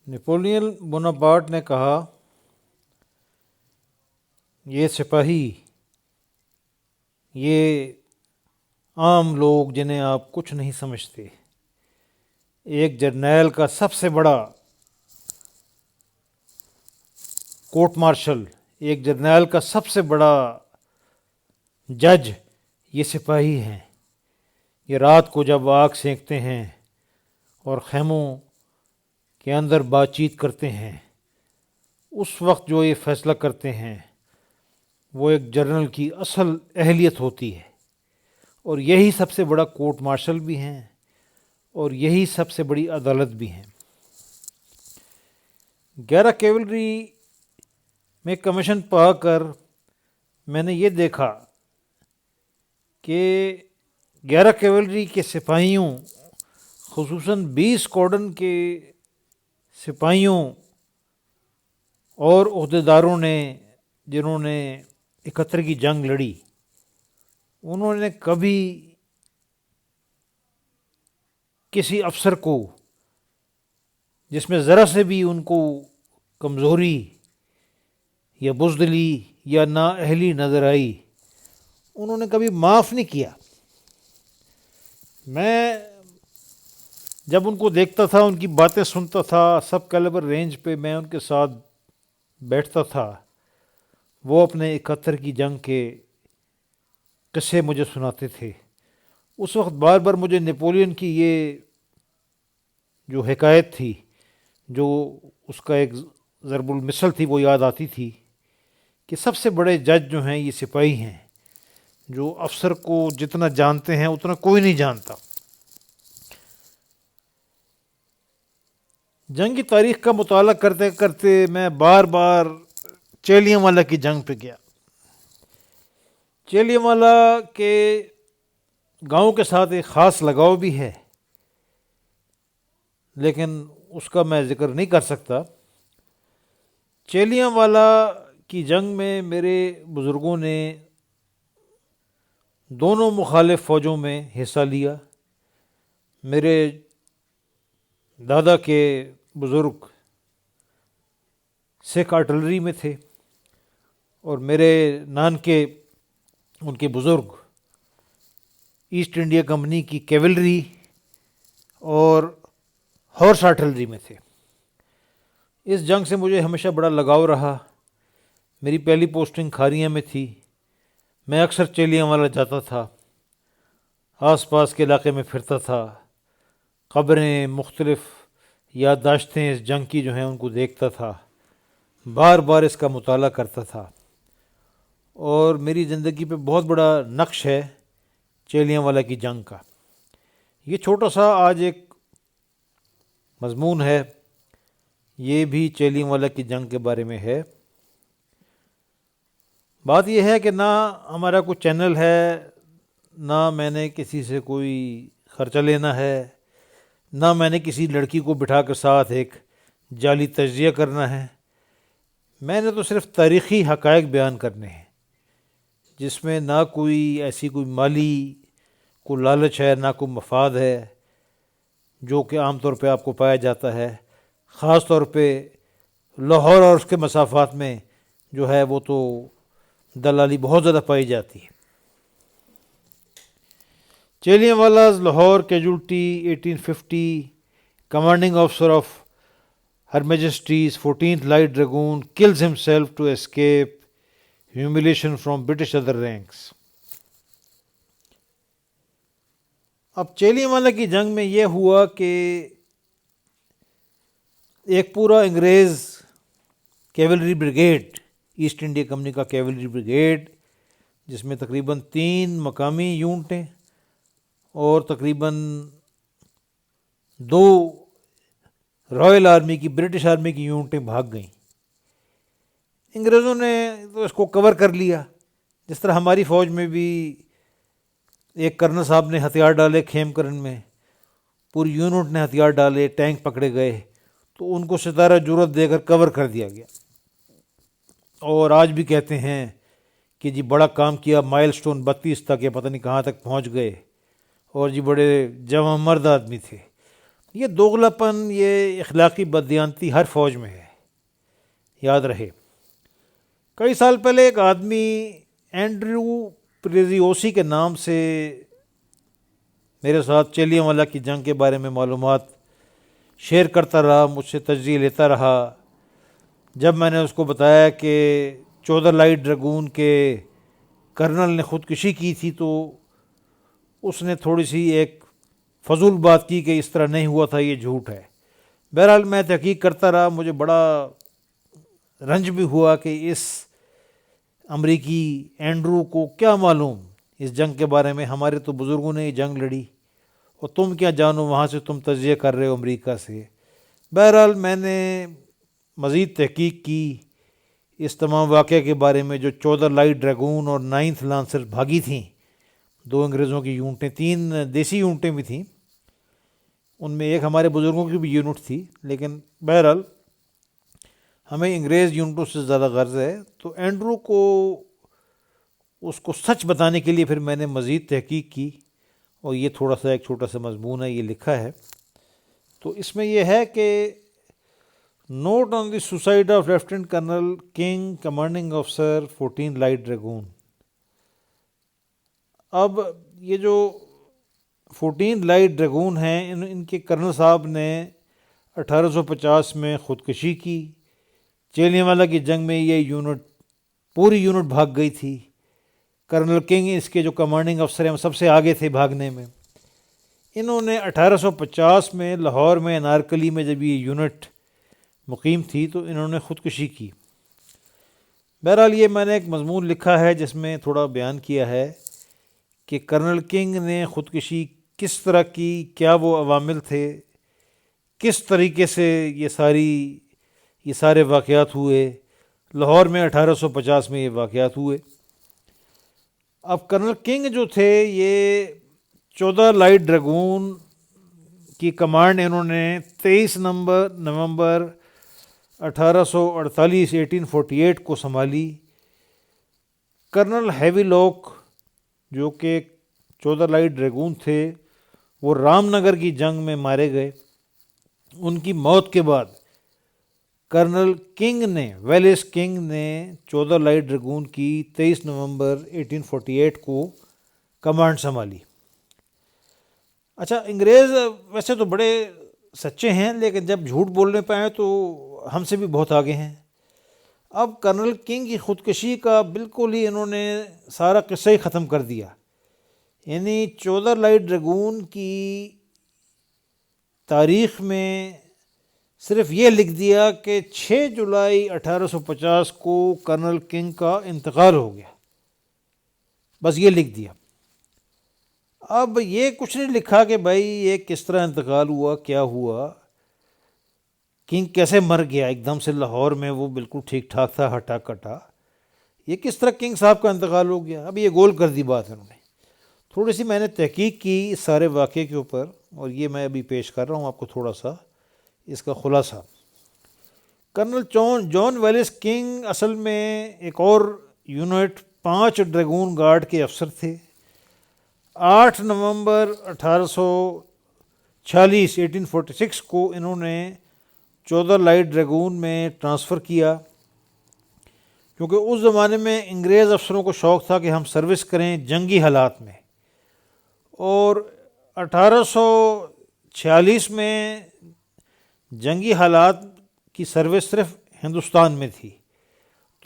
Napoleon Bonaparte نے کہا، یہ سپاہی، یہ عام لوگ جنہیں آپ کچھ نہیں سمجھتے، ایک جرنیل کا سب سے بڑا کورٹ مارشل، ایک جرنیل کا سب سے بڑا جج یہ سپاہی ہیں۔ یہ رات کو جب آگ سینکتے ہیں اور خیموں کے اندر بات چیت کرتے ہیں، اس وقت جو یہ فیصلہ کرتے ہیں وہ ایک جنرل کی اصل اہلیت ہوتی ہے، اور یہی سب سے بڑا کورٹ مارشل بھی ہیں اور یہی سب سے بڑی عدالت بھی ہیں۔ 11 کیولری میں کمیشن پا کر میں نے یہ دیکھا کہ 11 کیولری کے سپاہیوں، خصوصاً 20 کارڈن کے سپاہیوں اور عہدیداروں نے، جنہوں نے 71 کی جنگ لڑی، انہوں نے کبھی کسی افسر کو جس میں ذرا سے بھی ان کو کمزوری یا بزدلی یا نااہلی نظر آئی، انہوں نے کبھی معاف نہیں کیا۔ میں جب ان کو دیکھتا تھا، ان کی باتیں سنتا تھا، سب کیلیبر رینج پہ میں ان کے ساتھ بیٹھتا تھا، وہ اپنے 71 کی جنگ کے قصے مجھے سناتے تھے۔ اس وقت بار بار مجھے نیپولین کی یہ جو حکایت تھی، جو اس کا ایک ضرب المثل تھی، وہ یاد آتی تھی کہ سب سے بڑے جج جو ہیں یہ سپاہی ہیں، جو افسر کو جتنا جانتے ہیں اتنا کوئی نہیں جانتا۔ جنگی تاریخ کا مطالعہ کرتے کرتے میں بار بار چیلیاں والا کی جنگ پہ گیا۔ چیلیاں والا کے گاؤں کے ساتھ ایک خاص لگاؤ بھی ہے، لیکن اس کا میں ذکر نہیں کر سکتا۔ چیلیاں والا کی جنگ میں میرے بزرگوں نے دونوں مخالف فوجوں میں حصہ لیا۔ میرے دادا کے بزرگ سکھ آرٹلری میں تھے، اور میرے نان کے ان کے بزرگ ایسٹ انڈیا کمپنی کی کیولری اور ہارس آرٹلری میں تھے۔ اس جنگ سے مجھے ہمیشہ بڑا لگاؤ رہا۔ میری پہلی پوسٹنگ کھاریاں میں تھی، میں اکثر چیلیاں والا جاتا تھا، آس پاس کے علاقے میں پھرتا تھا، قبریں، مختلف یادداشتیں اس جنگ کی جو ہیں ان کو دیکھتا تھا، بار بار اس کا مطالعہ کرتا تھا، اور میری زندگی پہ بہت بڑا نقش ہے چیلیاں والا کی جنگ کا۔ یہ چھوٹا سا آج ایک مضمون ہے، یہ بھی چیلیاں والا کی جنگ کے بارے میں ہے۔ بات یہ ہے کہ نہ ہمارا کوئی چینل ہے، نہ میں نے کسی سے کوئی خرچہ لینا ہے، نہ میں نے کسی لڑکی کو بٹھا کر ساتھ ایک جعلی تجزیہ کرنا ہے۔ میں نے تو صرف تاریخی حقائق بیان کرنے ہیں، جس میں نہ کوئی ایسی کوئی مالی کوئی لالچ ہے، نہ کوئی مفاد ہے، جو کہ عام طور پہ آپ کو پایا جاتا ہے۔ خاص طور پہ لاہور اور اس کے مسافات میں جو ہے وہ تو دلالی بہت زیادہ پائی جاتی ہے۔ Chillianwala Lahore casualty 1850 commanding officer of her majesty's 14th light dragoon kills himself to escape humiliation from British other ranks۔ اب چیلیاں والا کی جنگ میں یہ ہوا کہ ایک پورا انگریز cavalry brigade, East India company کا کیولری بریگیڈ، جس میں تقریباً 3 مقامی یونٹیں اور تقریباً 2 رائل آرمی کی، برٹش آرمی کی یونٹیں بھاگ گئیں۔ انگریزوں نے تو اس کو کور کر لیا، جس طرح ہماری فوج میں بھی ایک کرنل صاحب نے ہتھیار ڈالے کھیم کرن میں، پوری یونٹ نے ہتھیار ڈالے، ٹینک پکڑے گئے، تو ان کو ستارہ جرأت دے کر کور کر دیا گیا۔ اور آج بھی کہتے ہیں کہ جی بڑا کام کیا، مائل سٹون 32 تک یا پتہ نہیں کہاں تک پہنچ گئے، اور جی بڑے جواں مرد آدمی تھے۔ یہ دوغلا پن، یہ اخلاقی بددیانتی ہر فوج میں ہے، یاد رہے۔ کئی سال پہلے ایک آدمی اینڈریو پریزیوسی کے نام سے میرے ساتھ چیلیانوالہ کی جنگ کے بارے میں معلومات شیئر کرتا رہا، مجھ سے تجزیے لیتا رہا۔ جب میں نے اس کو بتایا کہ 14 لائٹ ڈریگون کے کرنل نے خودکشی کی تھی تو اس نے تھوڑی سی ایک فضول بات کی کہ اس طرح نہیں ہوا تھا، یہ جھوٹ ہے۔ بہرحال میں تحقیق کرتا رہا، مجھے بڑا رنج بھی ہوا کہ اس امریکی اینڈرو کو کیا معلوم اس جنگ کے بارے میں، ہمارے تو بزرگوں نے یہ جنگ لڑی اور تم کیا جانو، وہاں سے تم تجزیہ کر رہے ہو امریکہ سے۔ بہرحال میں نے مزید تحقیق کی اس تمام واقعے کے بارے میں، جو 14 لائٹ ڈریگون اور 9 لانسر بھاگی تھیں، 2 انگریزوں کی یونٹیں، 3 دیسی یونٹیں بھی تھیں، ان میں ایک ہمارے بزرگوں کی بھی یونٹ تھی، لیکن بہرحال ہمیں انگریز یونٹوں سے زیادہ غرض ہے۔ تو اینڈرو کو اس کو سچ بتانے کے لیے پھر میں نے مزید تحقیق کی، اور یہ تھوڑا سا ایک چھوٹا سا مضمون ہے، یہ لکھا ہے۔ تو اس میں یہ ہے کہ note on the suicide of lieutenant colonel King commanding officer 14 light dragoon. اب یہ جو 14 لائٹ ڈریگون ہیں، ان کے کرنل صاحب نے 1850 میں خودکشی کی۔ جلیانوالہ کی جنگ میں یہ یونٹ، پوری یونٹ بھاگ گئی تھی۔ کرنل کنگ اس کے جو کمانڈنگ افسر ہیں وہ سب سے آگے تھے بھاگنے میں۔ انہوں نے 1850 میں لاہور میں انارکلی میں جب یہ یونٹ مقیم تھی تو انہوں نے خودکشی کی۔ بہرحال یہ میں نے ایک مضمون لکھا ہے جس میں تھوڑا بیان کیا ہے کہ کرنل کنگ نے خودکشی کس طرح کی، کیا وہ عوامل تھے، کس طریقے سے یہ سارے واقعات ہوئے۔ لاہور میں 1850 میں یہ واقعات ہوئے۔ اب کرنل کنگ جو تھے، یہ 14 لائٹ ڈریگون کی کمانڈ انہوں نے 23 نومبر 1848 1848 کو سنبھالی۔ کرنل ہیوی لاک جو کہ 14 لائٹ ڈریگون تھے، وہ رام نگر کی جنگ میں مارے گئے۔ ان کی موت کے بعد کرنل کنگ نے، ویلس کنگ نے 14 لائٹ ڈریگون کی 23 نومبر 1848 کو کمانڈ سنبھالی۔ اچھا، انگریز ویسے تو بڑے سچے ہیں، لیکن جب جھوٹ بولنے پہ آئے تو ہم سے بھی بہت آگے ہیں۔ اب کرنل کنگ کی خودکشی کا بالکل ہی انہوں نے سارا قصہ ہی ختم کر دیا۔ یعنی 14 لائٹ ڈریگون کی تاریخ میں صرف یہ لکھ دیا کہ 6 جولائی 1850 کو کرنل کنگ کا انتقال ہو گیا، بس یہ لکھ دیا۔ اب یہ کچھ نہیں لکھا کہ بھائی یہ کس طرح انتقال ہوا، کیا ہوا، کنگ کیسے مر گیا ایک دم سے لاہور میں، وہ بالکل ٹھیک ٹھاک تھا، ہٹا کٹا، یہ کس طرح کنگ صاحب کا انتقال ہو گیا۔ اب یہ گول کر دی بات انہوں نے۔ تھوڑی سی میں نے تحقیق کی اس سارے واقعے کے اوپر، اور یہ میں ابھی پیش کر رہا ہوں آپ کو تھوڑا سا اس کا خلاصہ۔ کرنل جان ویلس کنگ اصل میں ایک اور یونٹ 5 ڈریگون گارڈ کے افسر تھے۔ 8 نومبر 1846 1846 کو انہوں نے 14 لائٹ ڈریگون میں ٹرانسفر کیا، کیونکہ اس زمانے میں انگریز افسروں کو شوق تھا کہ ہم سروس کریں جنگی حالات میں، اور 1846 میں جنگی حالات کی سروس صرف ہندوستان میں تھی،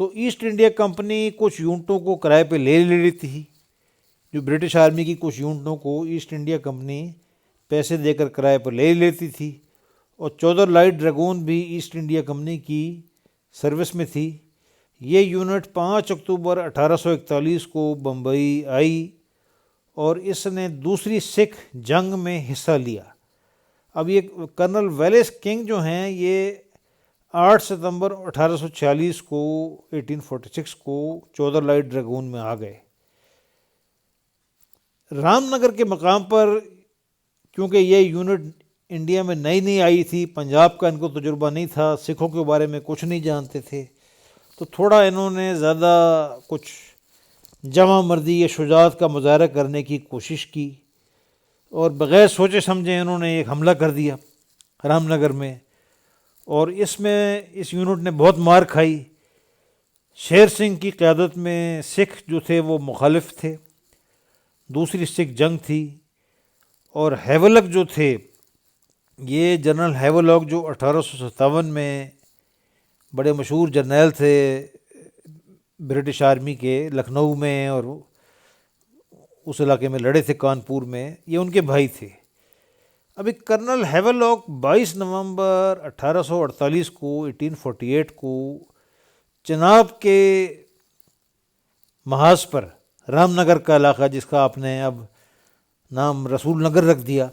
تو ایسٹ انڈیا کمپنی کچھ یونٹوں کو کرائے پہ لے لیتی تھی، جو برٹش آرمی کی کچھ یونٹوں کو ایسٹ انڈیا کمپنی پیسے دے کر کرائے پر لے لیتی تھی، اور 14 لائٹ ڈریگون بھی ایسٹ انڈیا کمپنی کی سروس میں تھی۔ یہ یونٹ 5 اکتوبر 1841 کو بمبئی آئی اور اس نے دوسری سکھ جنگ میں حصہ لیا۔ اب یہ کرنل ویلس کنگ جو ہیں، یہ 8 ستمبر 1846 کو 1846 کو 14 لائٹ ڈریگون میں آ گئے۔ رام نگر کے مقام پر، کیونکہ یہ یونٹ انڈیا میں نئی آئی تھی، پنجاب کا ان کو تجربہ نہیں تھا، سکھوں کے بارے میں کچھ نہیں جانتے تھے، تو تھوڑا انہوں نے زیادہ کچھ جمع مردی یا شجاعت کا مظاہرہ کرنے کی کوشش کی، اور بغیر سوچے سمجھے انہوں نے ایک حملہ کر دیا۔ رام نگر میں، اور اس یونٹ نے بہت مار کھائی۔ شیر سنگھ کی قیادت میں سکھ جو تھے وہ مخالف تھے، دوسری سکھ جنگ تھی، اور ہیولک جو تھے، یہ جنرل ہیولاک جو 1857 میں بڑے مشہور جرنیل تھے برٹش آرمی کے، لکھنؤ میں اور اس علاقے میں لڑے تھے، کانپور میں، یہ ان کے بھائی تھے۔ ابھی کرنل ہیولاک 22 نومبر 1848 کو 1848 کو چناب کے محاذ پر، رام نگر کا علاقہ جس کا آپ نے اب نام رسول نگر رکھ دیا،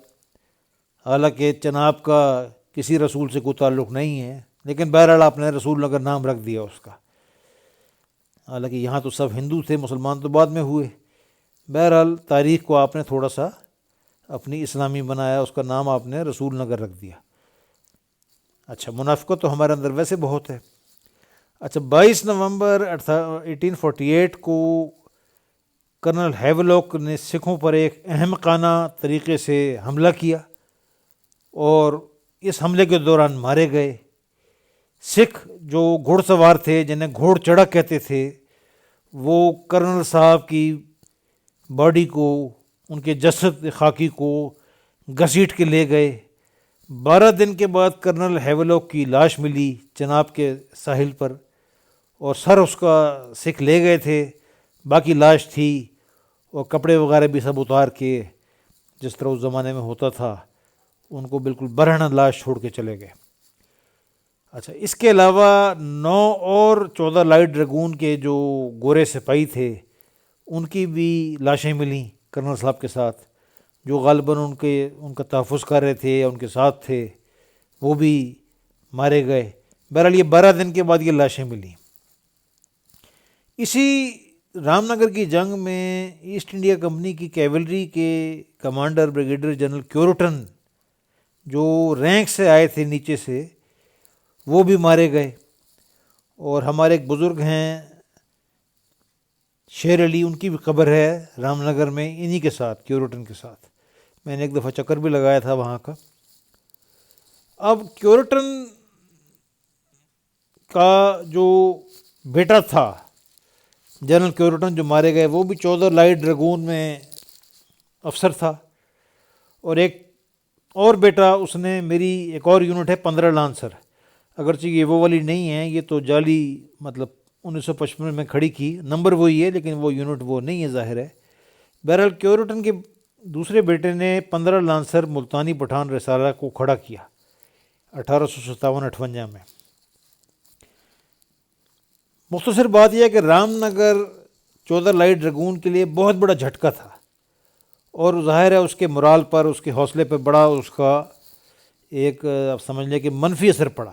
حالانکہ چناب کا کسی رسول سے کوئی تعلق نہیں ہے، لیکن بہرحال آپ نے رسول نگر نام رکھ دیا اس کا، حالانکہ یہاں تو سب ہندو تھے، مسلمان تو بعد میں ہوئے۔ بہرحال تاریخ کو آپ نے تھوڑا سا اپنی اسلامی بنایا، اس کا نام آپ نے رسول نگر رکھ دیا۔ اچھا، منافقت تو ہمارے اندر ویسے بہت ہے۔ اچھا، 22 نومبر 1848 کو کرنل ہیولاک نے سکھوں پر ایک احمقانہ طریقے سے حملہ کیا، اور اس حملے کے دوران مارے گئے۔ سکھ جو گھوڑ سوار تھے، جنہیں گھوڑ چڑھا کہتے تھے، وہ کرنل صاحب کی باڈی کو، ان کے جسد خاکی کو گھسیٹ کے لے گئے۔ 12 دن کے بعد کرنل ہیولاک کی لاش ملی چناب کے ساحل پر، اور سر اس کا سکھ لے گئے تھے، باقی لاش تھی، اور کپڑے وغیرہ بھی سب اتار کے، جس طرح اس زمانے میں ہوتا تھا، ان کو بالکل برہنہ لاش چھوڑ کے چلے گئے۔ اچھا، اس کے علاوہ 9 اور 14 لائٹ ڈریگون کے جو گورے سپاہی تھے، ان کی بھی لاشیں ملیں کرنل صاحب کے ساتھ، جو غالباً ان کا تحفظ کر رہے تھے یا ان کے ساتھ تھے، وہ بھی مارے گئے۔ بہرحال یہ 12 دن کے بعد یہ لاشیں ملیں۔ اسی رام نگر کی جنگ میں ایسٹ انڈیا کمپنی کی کیولری کے کمانڈر بریگیڈیئر جنرل کیورٹن، جو رینک سے آئے تھے نیچے سے، وہ بھی مارے گئے۔ اور ہمارے ایک بزرگ ہیں شیر علی، ان کی بھی قبر ہے رام نگر میں، انہی کے ساتھ، کیورٹن کے ساتھ۔ میں نے ایک دفعہ چکر بھی لگایا تھا وہاں کا۔ اب کیورٹن کا جو بیٹا تھا، جنرل کیورٹن جو مارے گئے، وہ بھی 14 لائٹ ڈریگون میں افسر تھا، اور ایک اور بیٹا اس نے، میری ایک اور یونٹ ہے 15 لانسر، اگرچہ یہ وہ والی نہیں ہے، یہ تو جعلی، مطلب 1955 میں کھڑی کی، نمبر وہی ہے لیکن وہ یونٹ وہ نہیں ہے، ظاہر ہے۔ بہرحال کیورٹن کے دوسرے بیٹے نے 15 لانسر ملتانی پٹھان رسالہ کو کھڑا کیا 1857-58 میں۔ مختصر بات یہ ہے کہ رام نگر 14 لائٹ ڈریگون کے لیے بہت بڑا جھٹکا تھا، اور ظاہر ہے اس کے مرال پر، اس کے حوصلے پہ بڑا اس کا ایک، آپ سمجھ لیں کہ منفی اثر پڑا۔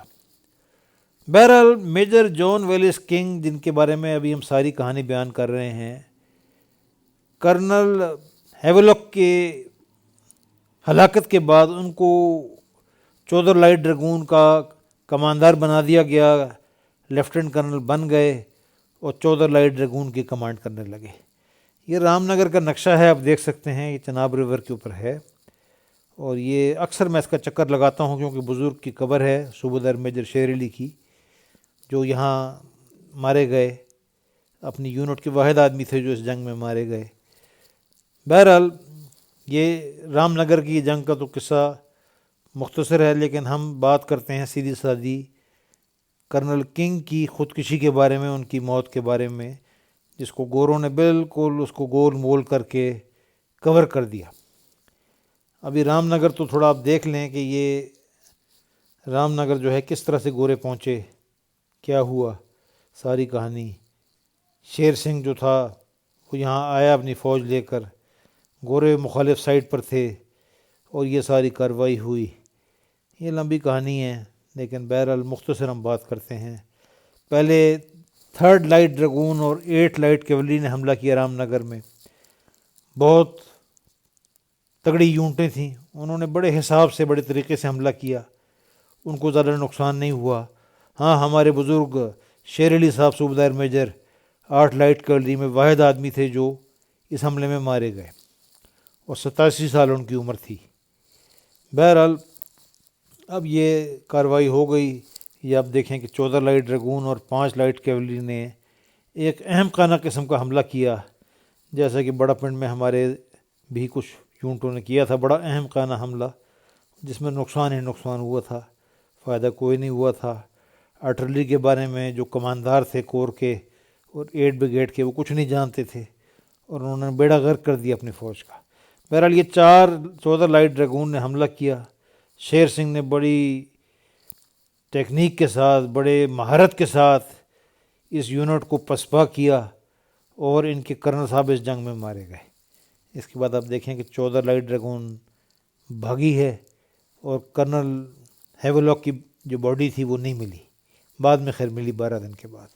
بہرحال میجر جان ویلس کنگ، جن کے بارے میں ابھی ہم ساری کہانی بیان کر رہے ہیں، کرنل ہیولاک کے ہلاکت کے بعد ان کو 14 لائٹ ڈریگون کا کماندار بنا دیا گیا، لیفٹیننٹ کرنل بن گئے، اور 14 لائٹ ڈریگون کی کمانڈ کرنے لگے۔ یہ رام نگر کا نقشہ ہے، آپ دیکھ سکتے ہیں، یہ چناب ریور کے اوپر ہے، اور یہ اکثر میں اس کا چکر لگاتا ہوں کیونکہ بزرگ کی قبر ہے صوبیدار میجر شیر علی کی، جو یہاں مارے گئے، اپنی یونٹ کے واحد آدمی تھے جو اس جنگ میں مارے گئے۔ بہرحال یہ رام نگر کی جنگ کا تو قصہ مختصر ہے، لیکن ہم بات کرتے ہیں سیدھی سادی کرنل کنگ کی خودکشی کے بارے میں، ان کی موت کے بارے میں، جس کو گوروں نے بالکل اس کو گول مول کر کے کور کر دیا۔ ابھی رام نگر تو تھوڑا آپ دیکھ لیں کہ یہ رام نگر جو ہے کس طرح سے گورے پہنچے، کیا ہوا، ساری کہانی۔ شیر سنگھ جو تھا وہ یہاں آیا اپنی فوج لے کر، گورے مخالف سائٹ پر تھے، اور یہ ساری کارروائی ہوئی۔ یہ لمبی کہانی ہے، لیکن بہرحال مختصر ہم بات کرتے ہیں۔ پہلے 3rd لائٹ ڈریگون اور 8 لائٹ کیولری نے حملہ کیا رام نگر میں، بہت تگڑی یونٹیں تھیں، انہوں نے بڑے حساب سے، بڑے طریقے سے حملہ کیا، ان کو زیادہ نقصان نہیں ہوا۔ ہاں، ہمارے بزرگ شیر علی صاحب صوبیدار میجر 8 لائٹ کیولری میں واحد آدمی تھے جو اس حملے میں مارے گئے، اور 87 سال ان کی عمر تھی۔ بہرحال اب یہ کارروائی ہو گئی. یہ آپ دیکھیں کہ 14 لائٹ ڈریگون اور 5 لائٹ کیولری نے ایک اہم خانہ قسم کا حملہ کیا، جیسا کہ بڑا پنڈ میں ہمارے بھی کچھ یونٹوں نے کیا تھا بڑا اہم خانہ حملہ، جس میں نقصان ہی نقصان ہوا تھا، فائدہ کوئی نہیں ہوا تھا. آرٹلری کے بارے میں جو کماندار تھے کور کے اور 8 بریگیڈ کے، وہ کچھ نہیں جانتے تھے اور انہوں نے بیڑا غرق کر دیا اپنی فوج کا. بہرحال یہ 14 لائٹ ڈریگون نے حملہ کیا. شیر سنگھ نے بڑی ٹیکنیک کے ساتھ، بڑے مہارت کے ساتھ اس یونٹ کو پسپا کیا اور ان کے کرنل صاحب اس جنگ میں مارے گئے. اس کے بعد آپ دیکھیں کہ 14 لائٹ ڈریگون بھاگی ہے اور کرنل ہیولاک کی جو باڈی تھی وہ نہیں ملی، بعد میں خیر ملی 12 دن کے بعد.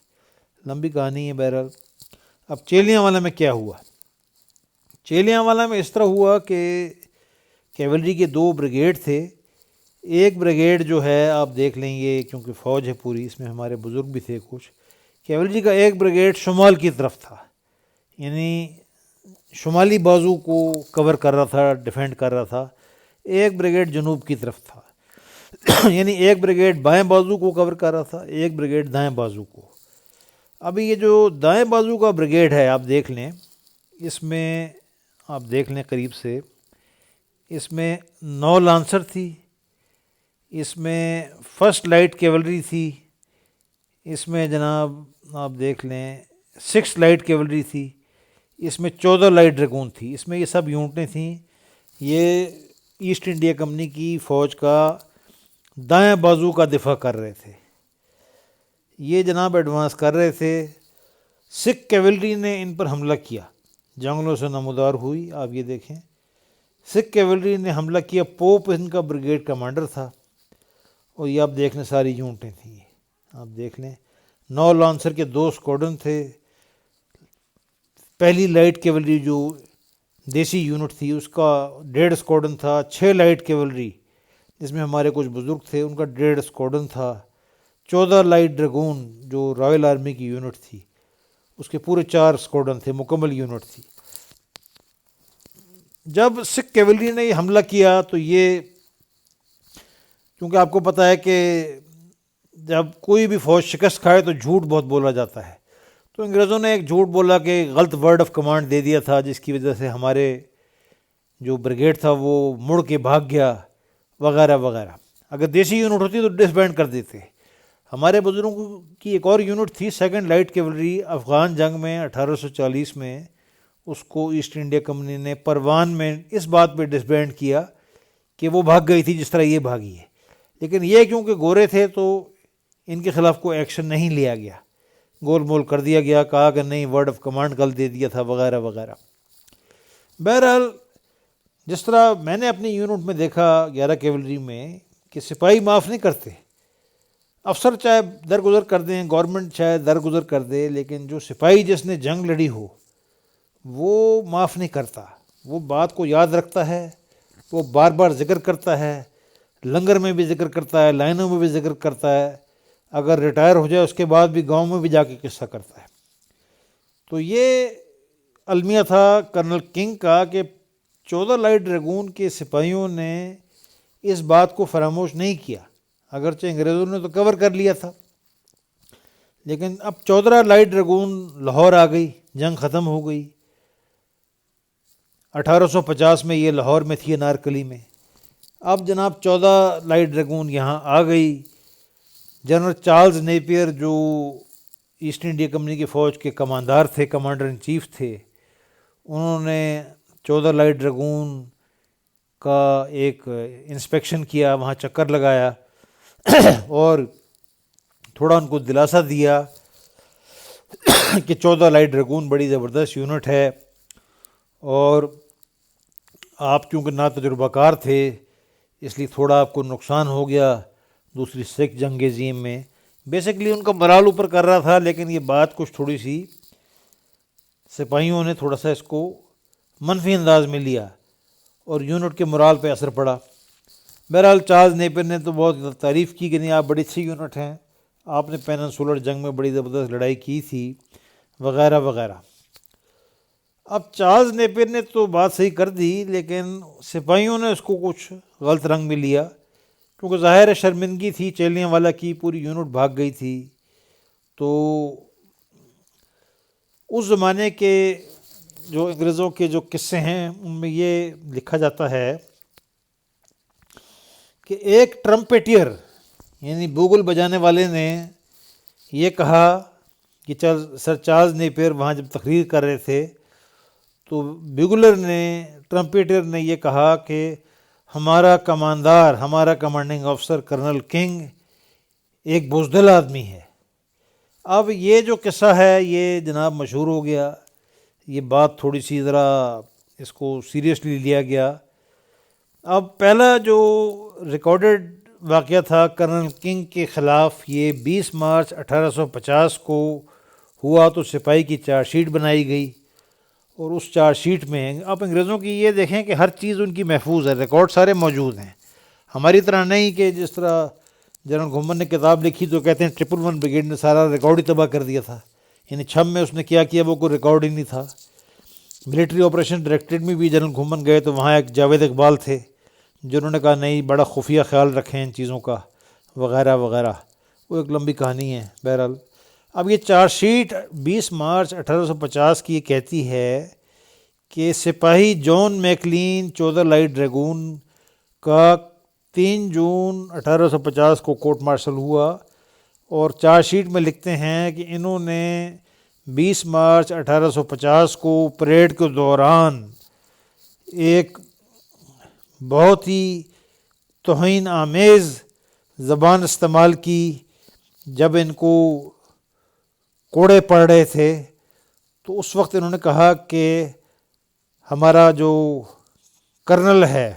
لمبی کہانی ہے. بہرحال اب چیلیاں والا میں کیا ہوا؟ چیلیاں والا میں اس طرح ہوا کہ کیولری کے 2 بریگیڈ تھے. ایک بریگیڈ جو ہے آپ دیکھ لیں گے، کیونکہ فوج ہے پوری، اس میں ہمارے بزرگ بھی تھے کچھ. کیولری کا ایک بریگیڈ شمال کی طرف تھا، یعنی شمالی بازو کو کور کر رہا تھا، ڈیفینڈ کر رہا تھا. ایک بریگیڈ جنوب کی طرف تھا یعنی ایک بریگیڈ بائیں بازو کو کور کر رہا تھا، ایک بریگیڈ دائیں بازو کو. ابھی یہ جو دائیں بازو کا بریگیڈ ہے آپ دیکھ لیں، اس میں آپ دیکھ لیں قریب سے، اس میں 9 لانسر تھی، اس میں فرسٹ لائٹ کیولری تھی، اس میں جناب آپ دیکھ لیں 6 لائٹ کیولری تھی، اس میں 14 لائٹ ڈریگون تھی. اس میں یہ سب یونٹیں تھیں. یہ ایسٹ انڈیا کمپنی کی فوج کا دائیں بازو کا دفاع کر رہے تھے. یہ جناب ایڈوانس کر رہے تھے. سکھ کیولری نے ان پر حملہ کیا، جنگلوں سے نمودار ہوئی. آپ یہ دیکھیں سکھ کیولری نے حملہ کیا. پوپ ان کا بریگیڈ کمانڈر تھا اور یہ آپ دیکھ لیں ساری یونٹیں تھیں. آپ دیکھ لیں 9 لانسر کے 2 اسکواڈن تھے. پہلی لائٹ کیولری جو دیسی یونٹ تھی اس کا 1.5 اسکواڈن تھا. 6 لائٹ کیولری جس میں ہمارے کچھ بزرگ تھے ان کا 1.5 اسکواڈن تھا. 14 لائٹ ڈریگون جو رائل آرمی کی یونٹ تھی اس کے پورے 4 اسکواڈن تھے، مکمل یونٹ تھی. جب سکھ کیولری نے یہ حملہ کیا تو یہ، کیونکہ آپ کو پتہ ہے کہ جب کوئی بھی فوج شکست کھائے تو جھوٹ بہت بولا جاتا ہے، تو انگریزوں نے ایک جھوٹ بولا کہ غلط ورڈ آف کمانڈ دے دیا تھا، جس کی وجہ سے ہمارے جو بریگیڈ تھا وہ مڑ کے بھاگ گیا وغیرہ وغیرہ. اگر دیسی یونٹ ہوتی تو ڈس بینڈ کر دیتے. ہمارے بزرگوں کی ایک اور یونٹ تھی 2 لائٹ کیولری، افغان جنگ میں 1840 میں اس کو ایسٹ انڈیا کمپنی نے پروان میں اس بات پہ ڈس بینڈ کیا کہ وہ بھاگ گئی تھی جس طرح یہ بھاگی ہے. لیکن یہ کیونکہ گورے تھے تو ان کے خلاف کوئی ایکشن نہیں لیا گیا، گول مول کر دیا گیا، کہا کہ نہیں ورڈ آف کمانڈ غلط دے دیا تھا وغیرہ وغیرہ. بہرحال جس طرح میں نے اپنی یونٹ میں دیکھا 11 کیولری میں کہ سپاہی معاف نہیں کرتے. افسر چاہے درگزر کر دیں، گورنمنٹ چاہے درگزر کر دے، لیکن جو سپاہی جس نے جنگ لڑی ہو وہ معاف نہیں کرتا. وہ بات کو یاد رکھتا ہے، وہ بار بار ذکر کرتا ہے، لنگر میں بھی ذکر کرتا ہے، لائنوں میں بھی ذکر کرتا ہے، اگر ریٹائر ہو جائے اس کے بعد بھی گاؤں میں بھی جا کے قصہ کرتا ہے. تو یہ المیہ تھا کرنل کنگ کا کہ 14 لائٹ ڈریگون کے سپاہیوں نے اس بات کو فراموش نہیں کیا، اگرچہ انگریزوں نے تو کور کر لیا تھا. لیکن اب 14 لائٹ ڈریگون لاہور آ گئی، جنگ ختم ہو گئی. 1850 میں یہ لاہور میں تھی، انارکلی میں. اب جناب 14 لائٹ ڈریگون یہاں آ گئی. جنرل چارلز نیپیئر جو ایسٹ انڈیا کمپنی کی فوج کے کماندار تھے، کمانڈر ان چیف تھے، انہوں نے 14 لائٹ ڈریگون کا ایک انسپیکشن کیا، وہاں چکر لگایا اور تھوڑا ان کو دلاسا دیا کہ 14 لائٹ ڈریگون بڑی زبردست یونٹ ہے اور آپ کیونکہ نا تجربہ کار تھے اس لیے تھوڑا آپ کو نقصان ہو گیا دوسری سکھ جنگ عظیم میں. بیسکلی ان کا مرال اوپر کر رہا تھا، لیکن یہ بات کچھ تھوڑی سی سپاہیوں نے تھوڑا سا اس کو منفی انداز میں لیا اور یونٹ کے مرال پہ اثر پڑا. بہرحال چارلز نیپیئر نے تو بہت تعریف کی کہ نہیں آپ بڑی اچھی یونٹ ہیں، آپ نے پیننسولر جنگ میں بڑی زبردست لڑائی کی تھی وغیرہ وغیرہ. اب چارلز نیپیئر نے تو بات صحیح کر دی، لیکن سپاہیوں نے اس کو کچھ غلط رنگ میں لیا کیونکہ ظاہر شرمندگی تھی چیلیاں والا کی، پوری یونٹ بھاگ گئی تھی. تو اس زمانے کے جو انگریزوں کے جو قصے ہیں ان میں یہ لکھا جاتا ہے کہ ایک ٹرمپیٹیر یعنی بوگل بجانے والے نے یہ کہا کہ سر چارلز نیپیر وہاں جب تقریر کر رہے تھے تو بیگلر نے ٹرمپیٹر نے یہ کہا کہ ہمارا کماندار، ہمارا کمانڈنگ آفسر کرنل کنگ ایک بزدل آدمی ہے. اب یہ جو قصہ ہے یہ جناب مشہور ہو گیا، یہ بات تھوڑی سی ذرا اس کو سیریسلی لیا گیا. اب پہلا جو ریکارڈڈ واقعہ تھا کرنل کنگ کے خلاف یہ 20 مارچ 1850 کو ہوا، تو سپاہی کی چارج شیٹ بنائی گئی. اور اس چارج شیٹ میں آپ انگریزوں کی یہ دیکھیں کہ ہر چیز ان کی محفوظ ہے، ریکارڈ سارے موجود ہیں. ہماری طرح نہیں کہ جس طرح جنرل گھومن نے کتاب لکھی تو کہتے ہیں 111 بریگیڈ نے سارا ریکارڈ ہی تباہ کر دیا تھا، یعنی چھم میں اس نے کیا کیا وہ کوئی ریکارڈ ہی نہیں تھا. ملٹری آپریشن ڈائریکٹریٹ میں بھی جنرل گھومن گئے تو وہاں ایک جاوید اقبال تھے جنہوں نے کہا نہیں بڑا خفیہ خیال رکھیں ان چیزوں کا وغیرہ وغیرہ. وہ ایک لمبی کہانی ہے. بہرحال اب یہ چارج شیٹ 20 مارچ 1850 کی یہ کہتی ہے کہ سپاہی جان میکلین 14 لائٹ ڈریگون کا 3 جون 1850 کو کورٹ مارشل ہوا. اور چارج شیٹ میں لکھتے ہیں کہ انہوں نے 20 مارچ 1850 کو پریڈ کے دوران ایک بہت ہی توہین آمیز زبان استعمال کی. جب ان کو کوڑے پڑ رہے تھے تو اس وقت انہوں نے کہا کہ ہمارا جو کرنل ہے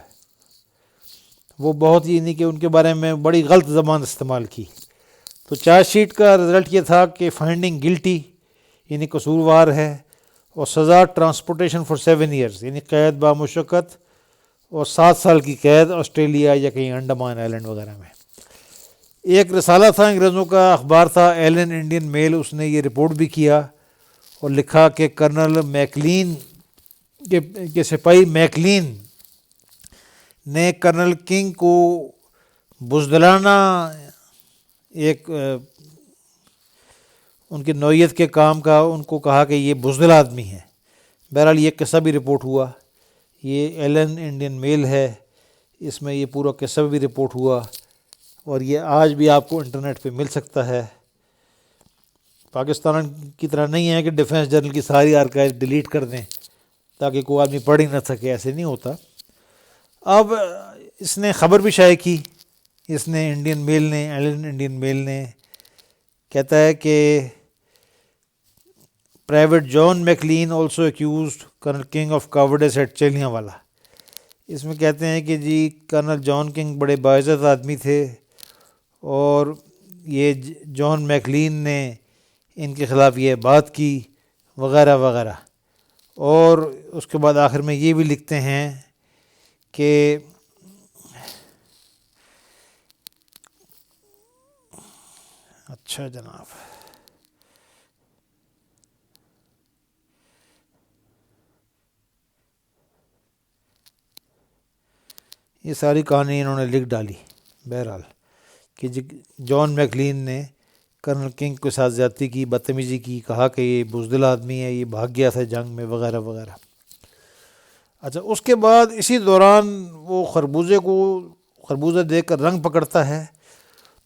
وہ بہت ہی نہیں کہ ان کے بارے میں بڑی غلط زبان استعمال کی. تو چارج شیٹ کا رزلٹ یہ تھا کہ فائنڈنگ گلٹی یعنی قصوروار ہے، اور سزا ٹرانسپورٹیشن فار 7 ایئرز یعنی قید بامشقت، اور 7 سال کی قید آسٹریلیا یا کہیں انڈمان آئلینڈ وغیرہ میں. ایک رسالہ تھا انگریزوں کا اخبار تھا ایلن انڈین میل، اس نے یہ رپورٹ بھی کیا اور لکھا کہ کرنل میکلین کے سپاہی میکلین نے کرنل کنگ کو بزدلانہ ایک ان کی نوعیت کے کام کا ان کو کہا کہ یہ بزدل آدمی ہے. بہرحال یہ قصہ بھی رپورٹ ہوا، یہ ایلن انڈین میل ہے، اس میں یہ پورا قصہ بھی رپورٹ ہوا، اور یہ آج بھی آپ کو انٹرنیٹ پہ مل سکتا ہے. پاکستان کی طرح نہیں ہے کہ ڈیفنس جنرل کی ساری آرکائیو ڈیلیٹ کر دیں تاکہ کوئی آدمی پڑھ ہی نہ سکے، ایسے نہیں ہوتا. اب اس نے خبر بھی شائع کی، اس نے انڈین میل نے، ایلن انڈین میل نے، کہتا ہے کہ private John McLean also accused colonel King of cowardice at Chillianwala. اس میں کہتے ہیں کہ جی کرنل جان کنگ بڑے باعزت آدمی تھے اور یہ جان میکلین نے ان کے خلاف یہ بات کی وغیرہ وغیرہ. اور اس کے بعد آخر میں یہ بھی لکھتے ہیں کہ اچھا جناب یہ ساری کہانی انہوں نے لکھ ڈالی. بہرحال کہ جان میکلین نے کرنل کنگ کے ساتھ زیادتی کی، بدتمیزی کی، کہا کہ یہ بزدل آدمی ہے، یہ بھاگ گیا تھا جنگ میں وغیرہ وغیرہ. اچھا اس کے بعد اسی دوران وہ خربوزہ دیکھ کر رنگ پکڑتا ہے.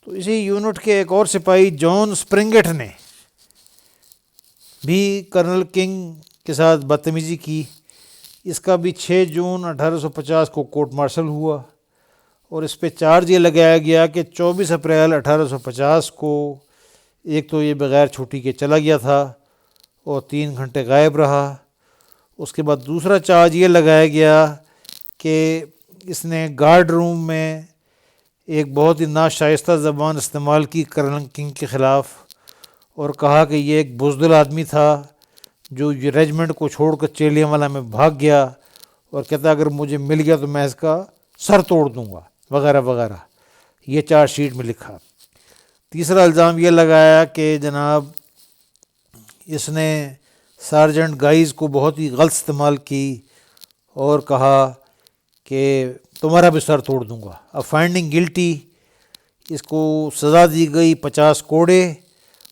تو اسی یونٹ کے ایک اور سپاہی جان سپرنگٹ نے بھی کرنل کنگ کے ساتھ بدتمیزی کی. اس کا بھی 6 جون 1850 کو کورٹ مارشل ہوا، اور اس پہ چارج یہ لگایا گیا کہ 24 اپریل 1850 کو ایک تو یہ بغیر چھٹی کے چلا گیا تھا اور 3 گھنٹے غائب رہا. اس کے بعد دوسرا چارج یہ لگایا گیا کہ اس نے گارڈ روم میں ایک بہت ہی ناشائستہ زبان استعمال کی کرنل کنگ کے خلاف، اور کہا کہ یہ ایک بزدل آدمی تھا جو یہ ریجمنٹ کو چھوڑ کر چیلیاں والا میں بھاگ گیا، اور کہتا اگر مجھے مل گیا تو میں اس کا سر توڑ دوں گا وغیرہ وغیرہ. یہ چارج شیٹ میں لکھا. تیسرا الزام یہ لگایا کہ جناب اس نے سارجنٹ گائز کو بہت ہی غلط استعمال کی اور کہا کہ تمہارا بھی سر توڑ دوں گا. اب فائنڈنگ گلٹی اس کو سزا دی گئی 50 کوڑے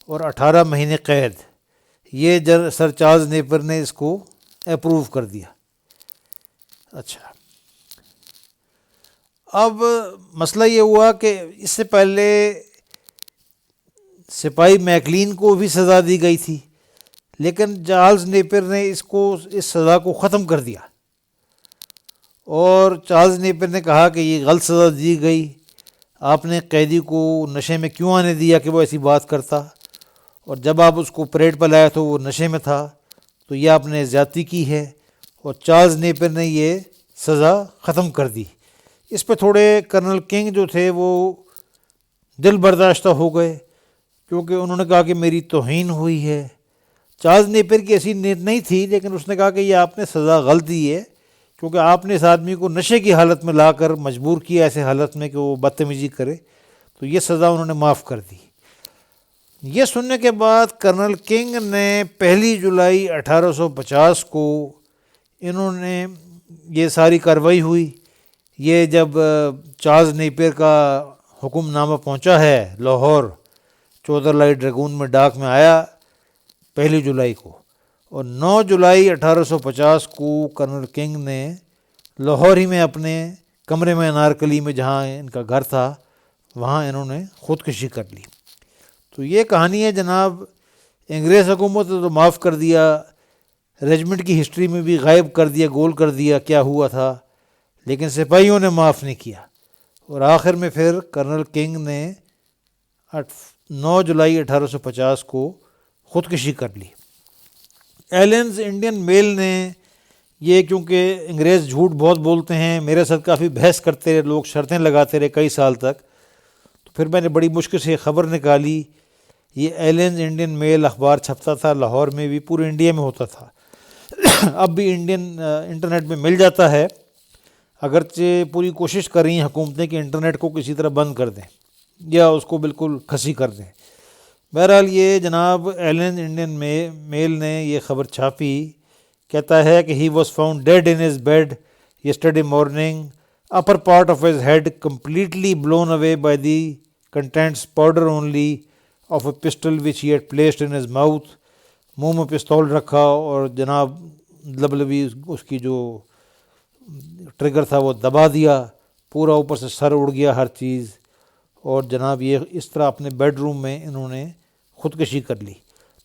اور 18 مہینے قید. یہ سر چارلز نیپر نے اس کو اپروو کر دیا. اچھا، اب مسئلہ یہ ہوا کہ اس سے پہلے سپاہی میکلین کو بھی سزا دی گئی تھی، لیکن چارلز نیپر نے اس سزا کو ختم کر دیا. اور چارلز نیپر نے کہا کہ یہ غلط سزا دی گئی، آپ نے قیدی کو نشے میں کیوں آنے دیا کہ وہ ایسی بات کرتا، اور جب آپ اس کو پریڈ پر لائے تو وہ نشے میں تھا، تو یہ آپ نے زیادتی کی ہے. اور چارلز نیپر نے یہ سزا ختم کر دی. اس پہ تھوڑے کرنل کنگ جو تھے وہ دل برداشتہ ہو گئے، کیونکہ انہوں نے کہا کہ میری توہین ہوئی ہے. چارلز نیپر کی ایسی نیت نہیں تھی، لیکن اس نے کہا کہ یہ آپ نے سزا غلط دی ہے، کیونکہ آپ نے اس آدمی کو نشے کی حالت میں لا کر مجبور کیا ایسے حالت میں کہ وہ بدتمیزی کرے، تو یہ سزا انہوں نے معاف کر دی. یہ سننے کے بعد کرنل کنگ نے 1 جولائی 1850 کو انہوں نے یہ ساری کارروائی ہوئی. یہ جب چارلز نیپر کا حکم نامہ پہنچا ہے لاہور، 14 لائٹ ڈریگون میں ڈاک میں آیا 1 جولائی کو، اور 9 جولائی 1850 کو کرنل کنگ نے لاہور ہی میں اپنے کمرے میں انارکلی میں جہاں ان کا گھر تھا وہاں انہوں نے خودکشی کر لی. تو یہ کہانی ہے جناب. انگریز حکومت نے تو معاف کر دیا، ریجمنٹ کی ہسٹری میں بھی غائب کر دیا، گول کر دیا کیا ہوا تھا، لیکن سپاہیوں نے معاف نہیں کیا. اور آخر میں پھر کرنل کنگ نے 9 جولائی 1850 کو خودکشی کر لی. ایلنز انڈین میل نے یہ، کیونکہ انگریز جھوٹ بہت بولتے ہیں، میرے ساتھ کافی بحث کرتے رہے لوگ، شرطیں لگاتے رہے کئی سال تک، تو پھر میں نے بڑی مشکل سے خبر نکالی. یہ ایلنز انڈین میل اخبار چھپتا تھا لاہور میں بھی، پورے انڈیا میں ہوتا تھا. اب بھی انٹرنیٹ میں مل جاتا ہے، اگرچہ پوری کوشش کر رہی ہیں حکومتیں کہ انٹرنیٹ کو کسی طرح بند کر دیں یا اس کو بالکل کھسی کر دیں. بہرحال یہ جناب ایلنز انڈین میل نے یہ خبر چھاپی، کہتا ہے کہ he was found dead in his bed yesterday morning, upper part of his head completely blown away by the contents powder only of a pistol which he had placed in his mouth. منہ میں پستول رکھا اور جناب لبلبی اس کی جو trigger تھا وہ دبا دیا، پورا اوپر سے سر اڑ گیا ہر چیز. اور جناب یہ اس طرح اپنے بیڈ روم میں انہوں نے خودکشی کر لی.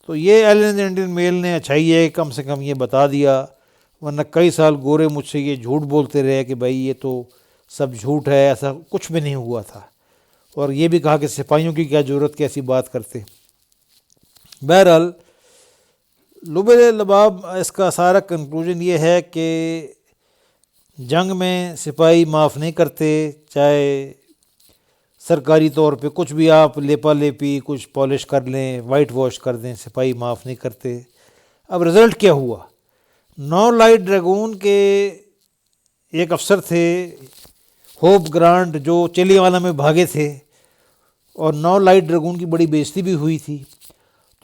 تو یہ ایلنز انڈین میل نے اچھائی ہے کم سے کم یہ بتا دیا، ورنہ کئی سال گورے مجھ سے یہ جھوٹ بولتے رہے کہ بھائی یہ تو سب جھوٹ ہے، ایسا کچھ بھی نہیں ہوا تھا. اور یہ بھی کہا کہ سپاہیوں کی کیا ضرورت کہ ایسی بات کرتے. بہرحال لب لباب اس کا سارا کنکلوژن یہ ہے کہ جنگ میں سپاہی معاف نہیں کرتے، چاہے سرکاری طور پہ کچھ بھی آپ لیپا لیپی کچھ پالش کر لیں، وائٹ واش کر دیں، سپاہی معاف نہیں کرتے. اب رزلٹ کیا ہوا؟ 9 لائٹ ڈریگون کے ایک افسر تھے ہوپ گرانٹ جو چیلیوالا میں بھاگے تھے، اور 9 لائٹ ڈریگون کی بڑی بے عزتی بھی ہوئی تھی.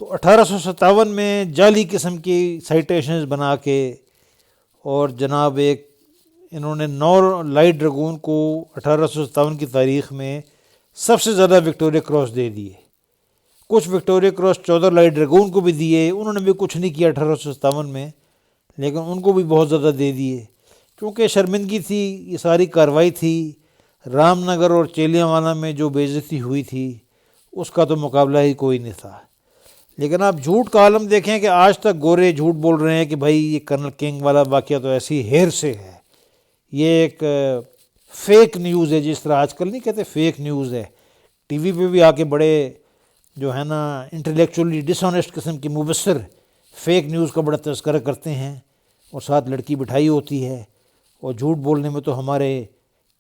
تو 1857 میں جعلی قسم کی سائٹیشنز بنا کے اور جناب انہوں نے 9 لائٹ ڈریگون کو 1857 کی تاریخ میں سب سے زیادہ وکٹوریہ کراس دے دیے. کچھ وکٹوریہ کراس 14 لائٹ ڈریگون کو بھی دیے، انہوں نے بھی کچھ نہیں کیا 1857 میں، لیکن ان کو بھی بہت زیادہ دے دیے، کیونکہ شرمندگی تھی. یہ ساری کارروائی تھی. رام نگر اور چیلیاوالا میں جو بے عزتی ہوئی تھی اس کا تو مقابلہ ہی کوئی نہیں تھا. لیکن آپ جھوٹ کا عالم دیکھیں کہ آج تک گورے جھوٹ بول رہے ہیں کہ بھائی یہ کرنل کنگ والا واقعہ تو ایسی ہیر سے ہے، یہ ایک فیک نیوز ہے. جس طرح آج کل نہیں کہتے فیک نیوز ہے، ٹی وی پہ بھی آ کے بڑے جو ہے نا انٹلیکچولی ڈس آنیسٹ قسم کی مبصر فیک نیوز کا بڑا تذکرہ کرتے ہیں، اور ساتھ لڑکی بٹھائی ہوتی ہے. اور جھوٹ بولنے میں تو ہمارے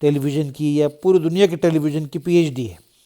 ٹیلی ویژن کی یا پوری دنیا کے ٹیلی ویژن کی PhD ہے.